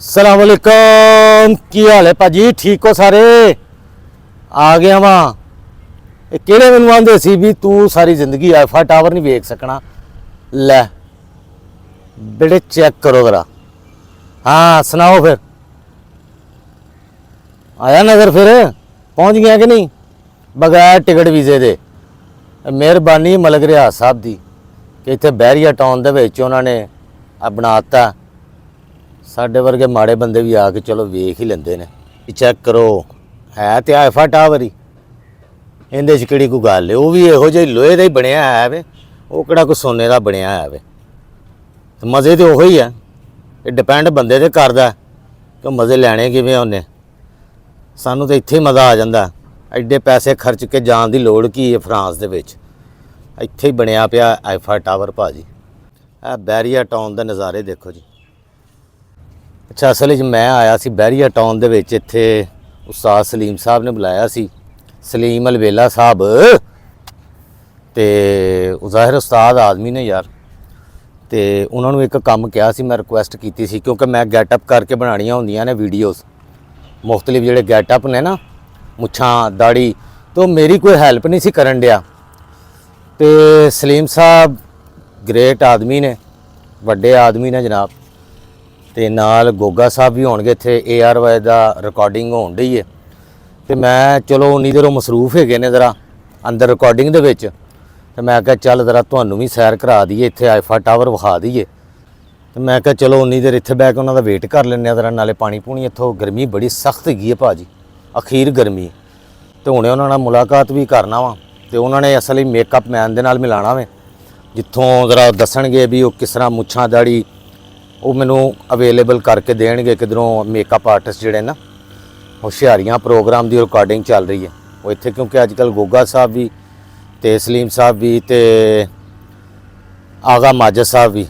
ਸਲਾਮ ਅਲੈਕਮ। ਕੀ ਹਾਲ ਹੈ ਭਾਜੀ? ਠੀਕ ਹੋ ਸਾਰੇ? ਆ ਗਿਆ ਵਾਂ। ਇਹ ਕਿਹੜੇ ਮੈਨੂੰ ਆਂਦੇ ਸੀ ਵੀ ਤੂੰ ਸਾਰੀ ਜ਼ਿੰਦਗੀ ਆਈਫਾ ਟਾਵਰ ਨਹੀਂ ਵੇਖ ਸਕਣਾ। ਲੈ ਬੇਟੇ ਚੈੱਕ ਕਰੋ ਜ਼ਰਾ। हाँ सुनाओ फिर, आया नज़र? फिर पहुँच गया कि नहीं? बगैर टिकट वीज़े दे। मेहरबानी मलक रियाज साहब दी कि इत्थे बहरिया टाउन दे विच उन्हां ने बनाता। साडे वर्गे माड़े बंदे भी आके चलो वेख ही लेंदे ने। चैक करो, है तो आईफा टावर ही, इहदे च किहड़ी कोई गल है। वो भी इहो जिहा लोहे दा ही बनिया है वे, वो किहड़ा कोई सोने दा बनिया है वे। मज़े तो उही है, ਇਹ ਡਿਪੈਂਡ ਬੰਦੇ ਤੇ ਕਰਦਾ ਕਿ ਮਜ਼ੇ ਲੈਣੇ ਕਿਵੇਂ ਉਹਨੇ। ਸਾਨੂੰ ਤਾਂ ਇੱਥੇ ਹੀ ਮਜ਼ਾ ਆ ਜਾਂਦਾ। ਐਡੇ ਪੈਸੇ ਖਰਚ ਕੇ ਜਾਣ ਦੀ ਲੋੜ ਕੀ ਹੈ ਫਰਾਂਸ ਦੇ ਵਿੱਚ? ਇੱਥੇ ਹੀ ਬਣਿਆ ਪਿਆ ਆਈਫਾ ਟਾਵਰ ਭਾਜੀ। ਇਹ ਬਹਿਰੀਆ ਟਾਊਨ ਦੇ ਨਜ਼ਾਰੇ ਦੇਖੋ ਜੀ। ਅੱਛਾ, ਅਸਲ ਵਿੱਚ ਮੈਂ ਆਇਆ ਸੀ ਬਹਿਰੀਆ ਟਾਊਨ ਦੇ ਵਿੱਚ। ਇੱਥੇ ਉਸਤਾਦ ਸਲੀਮ ਸਾਹਿਬ ਨੇ ਬੁਲਾਇਆ ਸੀ, ਸਲੀਮ ਅਲਵੇਲਾ ਸਾਹਿਬ। ਤੇ ਜ਼ਾਹਿਰ ਉਸਤਾਦ ਆਦਮੀ ਨੇ ਯਾਰ। तो उन्होंने एक काम किया सी, मैं रिक्वेस्ट की सी क्योंकि मैं गैटअप करके बनानिया होंदियां ने वीडियोज़ मुख्तलिफ जोड़े गैटअप ने ना, मुछां दाड़ी, तो मेरी कोई हैल्प नहीं सी करन दिया। तो सलीम साहब ग्रेट आदमी ने, वड्डे आदमी ने जनाब। तो नाल गोगा साहब भी होणगे इत्थे। ARY दा रिकॉर्डिंग होण डई है। तो मैं चलो उन्नी देरों मसरूफ हैगे ने ज़रा अंदर रिकॉर्डिंग दे विच। तो मैं क्या चल ज़रा तुहानू भी सैर करा दईए, इत्थे आईफा टावर विखा दईए। तो मैं क्या चलो उन्नी देर इत्थे बह के उन्हों दा वेट कर लें ज़रा, नाले पानी पूनी। इत्थों गर्मी बड़ी सख्त हैगी है भाजी, अखीर गर्मी। तो हुणे उन्होंने मुलाकात भी करना वा। तो उन्होंने असल मेकअप मैन दे नाल मिलाना वे, जित्थों ज़रा दसणगे भी वो किस तरह मुछां दाड़ी वो मैनू अवेलेबल करके देणगे। किधरों मेकअप आर्टिस्ट जिहड़े ना, होशियारियां प्रोग्राम की रिकॉर्डिंग चल रही है वो इत्थे, क्योंकि अजकल गोगा साहब भी ते सलीम साहब भी ते आगा माजिद साहब भी,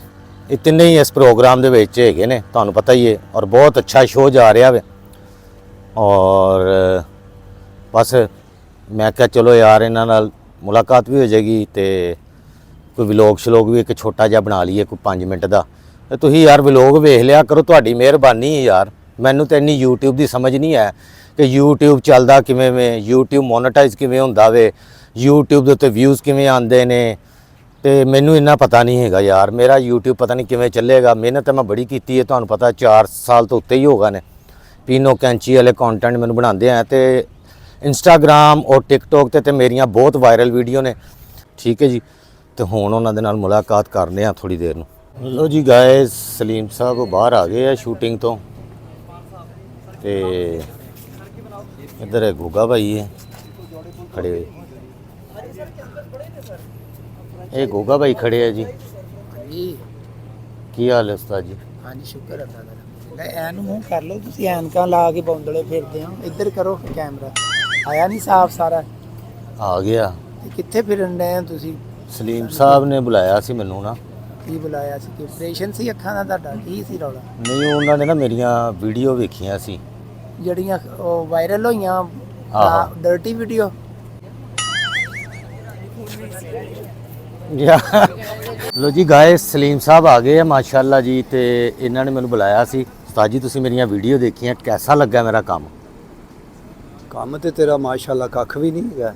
ये तिन्ने ही इस प्रोग्राम दे विच हैगे ने, तुहानू पता ही है। और बहुत अच्छा शो जा रहा है। और बस मैं क्या चलो यार इन्हां नाल मुलाकात भी हो जाएगी। तो कोई व्लॉग शलोग भी एक छोटा जिहा बना लीए, कोई 5 मिनट का। तो तुसीं यार व्लॉग वेख लिया करो, तुहाडी मेहरबानी है यार। मैनू तो इन्नी यूट्यूब की समझ नहीं है कि यूट्यूब चलदा किवें वे, यूट्यूब मोनेटाइज किवें हुंदा वे, यूट्यूब के उत्ते व्यूज़ किवें आंदे ने। तो मैनू इन्ना पता नहीं है यार। मेरा यूट्यूब पता नहीं किवें चलेगा। मेहनत तो मैं बड़ी की है, तुहानू पता 4 साल तो उत्ते ही होगा ने। पीनो कैंची वाले कॉन्टेंट मैनू बनाते हैं। तो इंस्टाग्राम और टिकटॉक ते मेरियां बहुत वायरल वीडियो ने, ठीक है जी। तो हुण उन्हां दे नाल मुलाकात करने आ थोड़ी देर नूं। लो जी गाइस, सलीम साहब बाहर आ गए हैं शूटिंग तो। इधर है गोगा भाई है खड़े हुए। ये गोगा भाई खड़े है जी। जी की हाल है उस्ताद जी? हाँ जी, शुक्र अल्लाह दा। ले ऐन मूँह कर लो, तुसी ऐनकां ला के बौंदले फिरदे हो। इधर करो कैमरा। आया नहीं साफ सारा? आ गया। ते कित्थे फिरन डे हो तुसी? सलीम साहब ने बुलाया सी मैनू ना। की बुलाया सी? कि ऑपरेशन सी अखां दा तुहाडा? की सी रौला? नहीं, उन्होंने ना मेरिया वीडियो वेखियां सी जड़ियां वायरल होइयां, आहो। Dirty video. लो जी गाइस, सलीम साहब आ गए हैं माशाल्लाह जी। तो इन्होंने मैंने बुलाया सी, उस्ताद जी तुसी मेरिया वीडियो देखियां, कैसा लगा मेरा काम? काम तो तेरा माशाल्लाह कख भी नहीं है।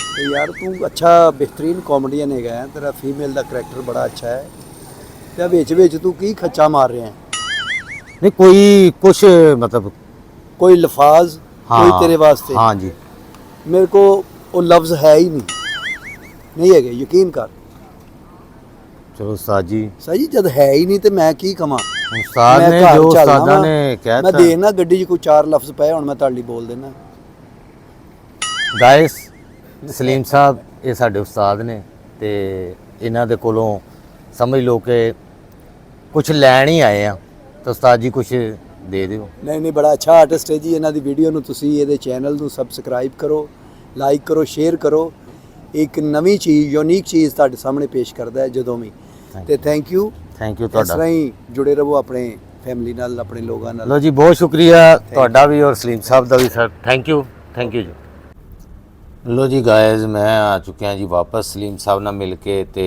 तो यार तू अच्छा बेहतरीन कॉमेडियन है, तेरा फीमेल का करैक्टर बड़ा अच्छा है। तो विच विच तू की खच्चा मार रहे हैं? नहीं कोई कुछ मतलब कोई लफाज हाँ, कोई तेरे वास्ते? हाँ जी। मेरे को वो लफ्ज़ है ही नहीं है, यकीन कर। चलो उस्ताद जी, सही जब है ही नहीं तो मैं की कमा? उस्ताद मैं ने घर जो चलना उस्तादा वा, ने मैं कहता देना गड्डी च कोई 4 लफ्ज़ पे हुण मैं तुहाडे लई बोल देना। गाइस, सलीम साहब ये साडे उस्ताद ने। ते इन्हां दे कोलों समझ लो कि कुछ लैण ही आए हैं। तो उस्ताद जी कुछ दे दिओ। नहीं बड़ा अच्छा आर्टिस्ट है जी। इन्हां दी वीडियो नूं तुसीं इहदे चैनल नूं सबसक्राइब करो, लाइक करो, शेयर करो। एक नवीं चीज़, यूनीक चीज़ तुहाडे सामने पेश करदा है जदों भी। ते थैंक यू इस तुहाडा। तरह ही जुड़े रहो अपने फैमिली नाल, अपने लोगों नाल। लो जी, बहुत शुक्रिया तुहाडा भी और सलीम साहब का भी सर। थैंक यू जी। लो जी गाइस, मैं आ चुकिया जी वापस सलीम साहब नाल मिल के। तो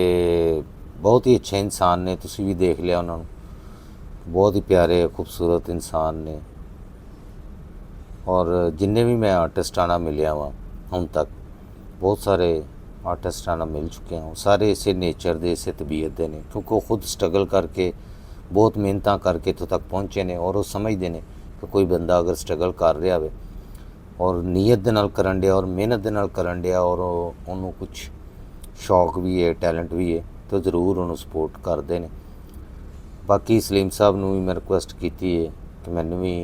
बहुत ही अच्छे इंसान ने, तुसी भी देख लिया उन्होंने। बहुत ही प्यारे खूबसूरत इंसान ने। और जिन्ने भी मैं आर्टिस्टां नाल मिलिया वा ਹੁਣ तक, बहुत सारे आर्टिस्टां नाल मिल चुके हैं, सारे इसे नेचर दे, इसे तबीयत दे ने, क्योंकि वो खुद स्ट्रगल करके बहुत मेहनत करके इत्थों तक पहुँचे ने। और वो समझते हैं कि कोई बंदा अगर स्ट्रगल कर रहा हो और नीयत दे नाल करन दिया और मेहनत दे नाल करन दिया और उन्होंने कुछ शौक भी है, टैलेंट भी है, तो ज़रूर उन्होंने सपोर्ट करते हैं। बाकी सलीम साहब नूं भी मैं रिक्वेस्ट की है कि मैनू भी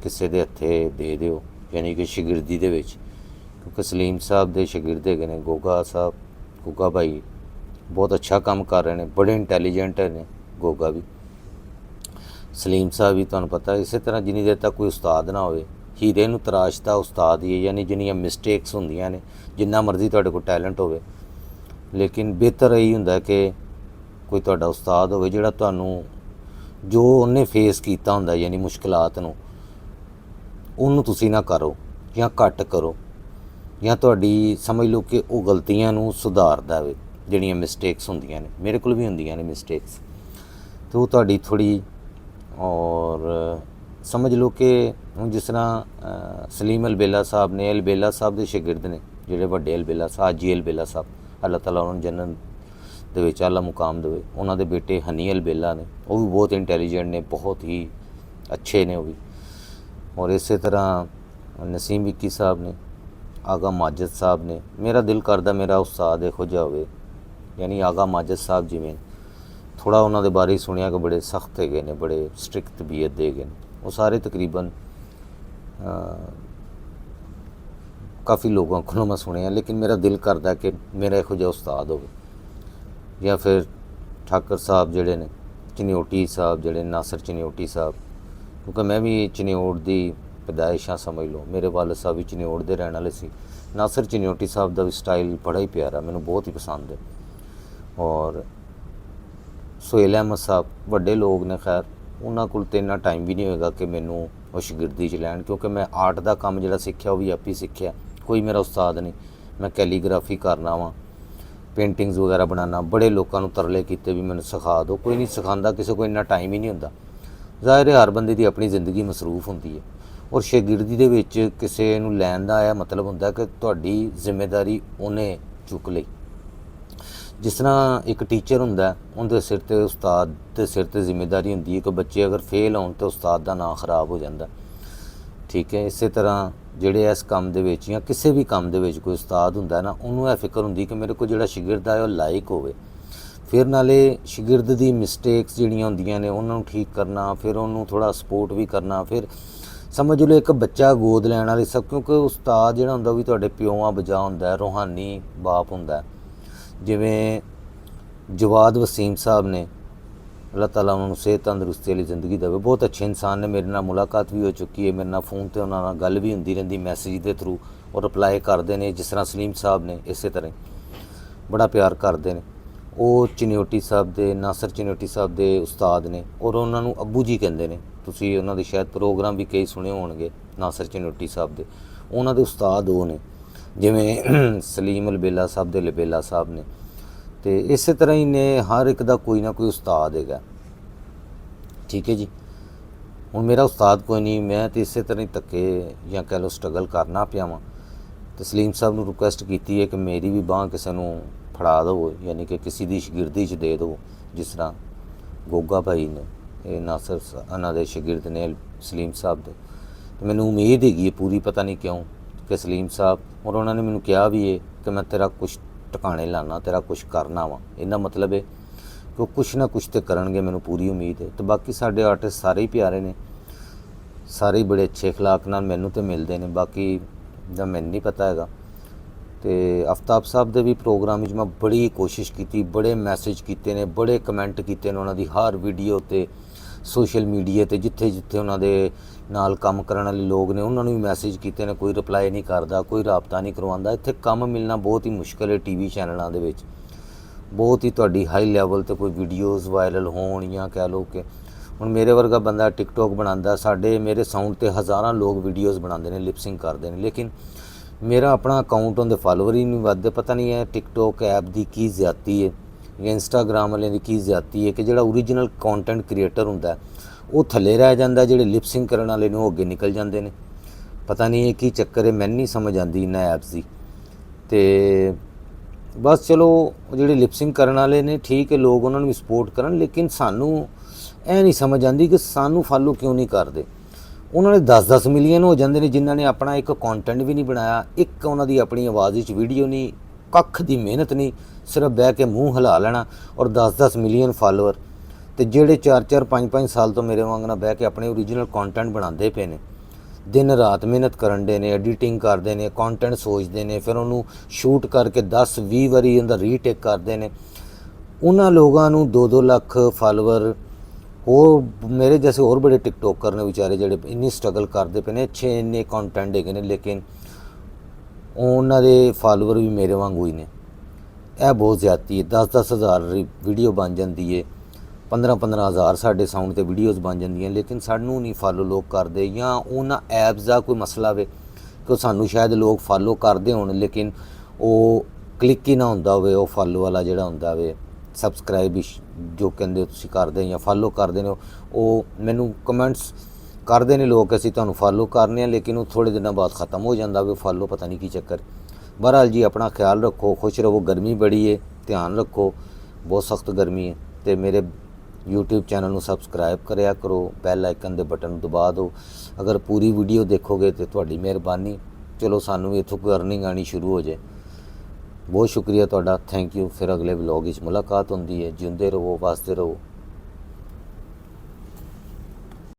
किसी के हत्थे दे दिओ, यानी कि शगिरदी दे विच, क्योंकि सलीम साहब के शगिरद है ने गोगा साहब, गोगा भाई बहुत अच्छा काम कर रहे हैं, बड़े इंटैलीजेंट ने गोगा भी, सलीम साहब भी। तुहानूं पता इस तरह जिन्नी देर तक कोई उस्ताद ना होवे, हीरे नूं तराशदा उस्ताद ही है, यानी जिन्नियां मिसटेक्स होंदियां ने, जिन्ना मर्जी तुहाडे कोल टैलेंट होवे, लेकिन बेहतर यही हुंदा कि कोई तुहाडा उस्ताद होवे जिहड़ा तुहानूं जो उन्हें फेस कीता हुंदा, यानी मुश्किलात नूं, ਉਹਨੂੰ ਤੁਸੀਂ ਨਾ ਕਰੋ ਜਾਂ ਘੱਟ ਕਰੋ, ਜਾਂ ਤੁਹਾਡੀ ਸਮਝ ਲਓ ਕਿ ਉਹ ਗਲਤੀਆਂ ਨੂੰ ਸੁਧਾਰਦਾ ਵੇ, ਜਿਹੜੀਆਂ ਮਿਸਟੇਕਸ ਹੁੰਦੀਆਂ ਨੇ, ਮੇਰੇ ਕੋਲ ਵੀ ਹੁੰਦੀਆਂ ਨੇ ਮਿਸਟੇਕਸ, ਤੇ ਉਹ ਤੁਹਾਡੀ ਥੋੜ੍ਹੀ ਔਰ ਸਮਝ ਲਓ ਕਿ ਹੁਣ ਜਿਸ ਤਰ੍ਹਾਂ ਸਲੀਮ ਅਲਬੇਲਾ ਸਾਹਿਬ ਨੇ, ਅਲਬੇਲਾ ਸਾਹਿਬ ਦੇ ਸ਼ਾਗਿਰਦ ਨੇ ਜਿਹੜੇ ਵੱਡੇ ਅਲਬੇਲਾ ਸਾਹਿਬ, ਹਾਜੀ ਅਲਬੇਲਾ ਸਾਹਿਬ, ਅੱਲਾਹ ਤਾਲਾ ਉਹਨਾਂ ਨੂੰ ਜੰਨਤ ਦੇ ਵਿੱਚ ਆਲਾ ਮੁਕਾਮ ਦੇਵੇ। ਉਹਨਾਂ ਦੇ ਬੇਟੇ ਹਨੀ ਅਲਬੇਲਾ ਨੇ, ਉਹ ਵੀ ਬਹੁਤ ਇੰਟੈਲੀਜੈਂਟ ਨੇ, बहुत ही अच्छे ने वो भी। और इस तरह नसीम विक्की साहब ने, आगा माजिद साहब ने, मेरा दिल करदा मेरा उस्ताद इहो जिहा होवे, यानी आगा माजिद साहब जिवें थोड़ा उन्होंने बारे सुनिया कि बड़े सख्त है ने, बड़े स्ट्रिक्ट तबीयत दे गए, वो सारे तकरीबन काफ़ी लोगों को मैं सुनिया, लेकिन मेरा दिल करदा कि मेरा इहो जिहा उस्ताद होवे। या फिर ठाकर साहब जिहड़े ने, चनियोटी साहब जिहड़े, नासिर चनियोटी साहब, क्योंकि मैं भी चनियोट की पैदाइश हाँ, समझ लो मेरे वाले साहब भी चनियोट के रहने वाले सी। नासिर चनियोटी साहब का भी स्टाइल बड़ा ही प्यारा, मैनू बहुत ही पसंद है। और सुहेल अहमद साहब बड़े लोग ने, खैर उन्होंने कोल तो इन्ना टाइम भी नहीं होएगा कि मैनू वो शगिरदी च लैन, क्योंकि मैं आर्ट का काम जो सीखा वो भी आप ही सीखा, कोई मेरा उस्ताद नहीं। मैं कैलीग्राफी करना वा, पेंटिंग्स वगैरह बनाना, बड़े लोगों को तरले किए भी मैंने सिखा दो, कोई नहीं सिखाता, किसी को इन्ना टाइम ही नहीं होंदा। ज़ाहिर है हर बंदे की अपनी ज़िंदगी मसरूफ होंदी है, और शागिर्दी दे विच किसी नूं लैण दा यह मतलब हुंदा कि तुहाडी जिम्मेदारी उन्हें चुक लई। जिस तरह एक टीचर हुंदा, उनके सिर ते उस्ताद के सिर ते जिम्मेदारी हुंदी है कि बच्चे अगर फेल होण तो उस्ताद का नाम खराब हो जाता, ठीक है। इस तरह जिहड़े इस काम दे विच या किसी भी काम दे विच कोई उस्ताद हुंदा ना, उन्होंने यह फिक्र हुंदी कि मेरे को जिहड़ा शागिर्द है वह लायक होवे, फिर नाले शागिर्द दी मिसटेक्स जिहड़ियां हुंदियां ने उन्होंने ठीक करना, फिर उन्होंने थोड़ा सपोर्ट भी करना, फिर समझ लो एक बच्चा गोद लैण वाली सब, क्योंकि उस्ताद जिहड़ा हुंदा भी तुहाडे प्योआं बजा हुंदा, रूहानी बाप हुंदा। जिवें जवाद वसीम साहब ने, अल्लाह ताला उन्होंने सेहत तंदरुस्ती वाली ज़िंदगी देवे, बहुत अच्छे इंसान ने, मेरे नाल मुलाकात भी हो चुकी है, मेरे नाल फोन ते उन्हां नाल गल भी हुंदी रहिंदी मैसेज के थ्रू, और रिप्लाई करते हैं। जिस तरह सलीम साहब ने इस तरह बड़ा प्यार करते हैं। वो चनियोटी साहब के, नासिर चनियोटी साहब के उस्ताद ने, और उन्होंने अब्बू जी कहते हैं। तुसीं उन्हां दे शायद प्रोग्राम भी कई सुने होणगे नासिर चनियोटी साहब के, उन्हां दे उस्ताद वो ने, जिवें सलीम अलबेला साहब के अलबेला साहब ने। तो इस तरह ही ने हर एक का कोई ना कोई उस्ताद है, ठीक है जी। हुण मेरा उस्ताद कोई नहीं, मैं तो इस तरह ही धक्के या कह लो स्ट्रगल करना पिया वां। तो सलीम साहब ने रिक्वेस्ट की है कि मेरी भी बांह किसी नूं फड़ा दो, यानी कि किसी की शागिर्दी च दे दो, जिस तरह गोगा भाई ने, ये नासिर उन्हां दे शागिर्द ने सलीम साहब दे। तो मैनूं उम्मीद हैगी पूरी, पता नहीं क्यों, कि सलीम साहब और उन्होंने मैनूं कहा भी है कि मैं तेरा कुछ टिकाने लाना, तेरा कुछ करना वा। इहदा मतलब है कि कुछ ना कुछ तो करनगे, मैनूं पूरी उम्मीद है। तो बाकी साडे आर्टिस्ट सारे ही प्यारे ने, सारे ही बड़े अच्छे अखलाक नाल मैनूं तो मिलते हैं, बाकी दा मैनूं नहीं पता हैगा। तो आफ्ताब साहब के भी प्रोग्राम में मैं बड़ी कोशिश की, बड़े मैसेज किए ने, बड़े कमेंट किए ने उन्होंने हर वीडियो ते, सोशल मीडिया ते, जिथे जिथे उन्होंने नाल काम करने वाले लोग ने उन्होंने भी मैसेज किए ने, कोई रिप्लाई नहीं करता, कोई रबता नहीं करवाता। इत्थे काम मिलना बहुत ही मुश्किल है। टीवी चैनलों के बहुत ही तुहाडी हाई लैवल ते कोई वीडियोज़ वायरल होण, या कह लो कि हुण मेरे वर्गा बंदा टिकटॉक बनाता, साडे मेरे साउंड ते हज़ारां लोग वीडियोज़ बनाते हैं, लिपसिंग करते हैं, लेकिन मेरा अपना अकाउंट उनके फॉलोवर ही नहीं वधदे। पता नहीं है टिकटॉक ऐप की की ज़्यादती है ਜਾਂ ਇੰਸਟਾਗ੍ਰਾਮ ਵਾਲਿਆਂ ਦੀ ਕੀ ਜ਼ਿਆਦਤੀ ਹੈ ਕਿ ਜਿਹੜਾ ਓਰੀਜਨਲ ਕੰਟੈਂਟ ਕ੍ਰੀਏਟਰ ਹੁੰਦਾ ਉਹ ਥੱਲੇ ਰਹਿ ਜਾਂਦਾ, ਜਿਹੜੇ ਲਿਪਸਿੰਗ ਕਰਨ ਵਾਲੇ ਨੇ ਉਹ ਅੱਗੇ ਨਿਕਲ ਜਾਂਦੇ ਨੇ। ਪਤਾ ਨਹੀਂ ਇਹ ਕੀ ਚੱਕਰ ਹੈ, ਮੈਨੂੰ ਨਹੀਂ ਸਮਝ ਆਉਂਦੀ ਇਹਨਾਂ ਐਪਸ ਦੀ। ਤੇ ਬਸ ਚਲੋ ਜਿਹੜੇ ਲਿਪਸਿੰਗ ਕਰਨ ਵਾਲੇ ਨੇ ਠੀਕ ਹੈ, ਲੋਕ ਉਹਨਾਂ ਨੂੰ ਵੀ ਸਪੋਰਟ ਕਰਨ, ਲੇਕਿਨ ਸਾਨੂੰ ਇਹ ਨਹੀਂ ਸਮਝ ਆਉਂਦੀ ਕਿ ਸਾਨੂੰ ਫਾਲੋ ਕਿਉਂ ਨਹੀਂ ਕਰਦੇ। ਉਹਨਾਂ ਨੇ 10-10 ਮਿਲੀਅਨ ਹੋ ਜਾਂਦੇ ਨੇ ਜਿਨ੍ਹਾਂ ਨੇ ਆਪਣਾ ਇੱਕ ਕੰਟੈਂਟ ਵੀ ਨਹੀਂ ਬਣਾਇਆ, ਇੱਕ ਉਹਨਾਂ ਦੀ ਆਪਣੀ ਆਵਾਜ਼ ਵਿੱਚ ਵੀਡੀਓ ਨਹੀਂ, ਕੱਖ ਦੀ ਮਿਹਨਤ ਨਹੀਂ, ਸਿਰਫ ਬਹਿ ਕੇ ਮੂੰਹ ਹਿਲਾ ਲੈਣਾ ਔਰ 10-10 ਮਿਲੀਅਨ ਫਾਲੋਅਰ। ਤੇ ਜਿਹੜੇ 4-4 5-5 ਸਾਲ ਤੋਂ ਮੇਰੇ ਵਾਂਗ ਨਾਲ ਬਹਿ ਕੇ ਆਪਣੇ ਓਰੀਜਨਲ ਕੰਟੈਂਟ ਬਣਾਉਂਦੇ ਪਏ ਨੇ, ਦਿਨ ਰਾਤ ਮਿਹਨਤ ਕਰਨ ਦੇ ਨੇ, ਐਡੀਟਿੰਗ ਕਰਦੇ ਨੇ, ਕੰਟੈਂਟ ਸੋਚਦੇ ਨੇ, ਫਿਰ ਉਹਨੂੰ ਸ਼ੂਟ ਕਰਕੇ 10-20 ਵਾਰੀ ਉਹਦਾ ਰੀਟੇਕ ਕਰਦੇ ਨੇ। ਉਹਨਾਂ ਲੋਕਾਂ ਨੂੰ 2-2 ਲੱਖ ਫਾਲੋਅਰ, ਹੋਰ ਮੇਰੇ ਜੈਸੇ ਹੋਰ ਬੜੇ ਟਿਕਟੋਕਰ ਨੇ ਵਿਚਾਰੇ ਜਿਹੜੇ ਇੰਨੀ ਸਟਰਗਲ ਕਰਦੇ ਪਏ ਨੇ, ਅੱਛੇ ਇੰਨੇ ਕੰਟੈਂਟ ਹੈਗੇ ਨੇ, ਲੇਕਿਨ ਉਹਨਾਂ ਦੇ ਫਾਲੋਅਰ ਵੀ ਮੇਰੇ ਵਾਂਗੂ ਹੀ ਨੇ। ਇਹ ਬਹੁਤ ਜ਼ਿਆਦਤੀ ਹੈ। 10-10 ਹਜ਼ਾਰ ਵੀਡੀਓ ਬਣ ਜਾਂਦੀ ਹੈ, 15-15 ਹਜ਼ਾਰ ਸਾਡੇ ਸਾਊਂਡ ਤੇ ਵੀਡੀਓਜ਼ ਬਣ ਜਾਂਦੀਆਂ, ਲੇਕਿਨ ਸਾਨੂੰ ਨਹੀਂ ਫਾਲੋ ਲੋਕ ਕਰਦੇ। ਜਾਂ ਉਹਨਾਂ ਐਪਸ ਦਾ ਕੋਈ ਮਸਲਾ ਵੇ ਕਿ ਸਾਨੂੰ ਸ਼ਾਇਦ ਲੋਕ ਫਾਲੋ ਕਰਦੇ ਹੋਣ, ਲੇਕਿਨ ਉਹ ਕਲਿੱਕ ਹੀ ਨਾ ਹੁੰਦਾ ਹੋਵੇ, ਉਹ ਫਾਲੋ ਵਾਲਾ ਜਿਹੜਾ ਹੁੰਦਾ ਵੇ, ਸਬਸਕ੍ਰਾਈਬ ਜੋ ਕਹਿੰਦੇ ਤੁਸੀਂ ਕਰਦੇ ਜਾਂ ਫਾਲੋ ਕਰਦੇ ਨੇ, ਉਹ ਮੈਨੂੰ ਕਮੈਂਟਸ ਕਰਦੇ ਨੇ ਲੋਕ ਅਸੀਂ ਤੁਹਾਨੂੰ ਫਾਲੋ ਕਰਨੇ ਆ, ਲੇਕਿਨ ਉਹ ਥੋੜ੍ਹੇ ਦਿਨਾਂ ਬਾਅਦ ख़त्म ਹੋ ਜਾਂਦਾ ਵੇ ਫਾਲੋ, ਪਤਾ ਨਹੀਂ ਕੀ ਚੱਕਰ। ਬਹਰਹਾਲ ਜੀ ਆਪਣਾ ਖਿਆਲ ਰੱਖੋ, ਖੁਸ਼ ਰਹੋ। ਗਰਮੀ ਬੜੀ ਹੈ, ਧਿਆਨ ਰੱਖੋ, ਬਹੁਤ ਸਖਤ ਗਰਮੀ ਹੈ। ਤੇ ਮੇਰੇ YouTube ਚੈਨਲ ਨੂੰ ਸਬਸਕ੍ਰਾਈਬ ਕਰਿਆ ਕਰੋ, ਬੈਲ ਆਈਕਨ ਦੇ ਬਟਨ ਨੂੰ ਦਬਾ ਦਿਓ। ਅਗਰ ਪੂਰੀ ਵੀਡੀਓ ਦੇਖੋਗੇ ਤੇ ਤੁਹਾਡੀ ਮਿਹਰਬਾਨੀ, ਚਲੋ ਸਾਨੂੰ ਵੀ ਇੱਥੋਂ ਕੋਈ ਅਰਨਿੰਗ ਆਣੀ ਸ਼ੁਰੂ ਹੋ ਜਾਏ। ਬਹੁਤ ਸ਼ੁਕਰੀਆ ਤੁਹਾਡਾ, ਥੈਂਕ ਯੂ। ਫਿਰ ਅਗਲੇ ਵਲੌਗ ਵਿੱਚ ਮੁਲਾਕਾਤ ਹੁੰਦੀ ਹੈ। ਜਿਉਂਦੇ ਰਹੋ, ਵਸਦੇ ਰਹੋ।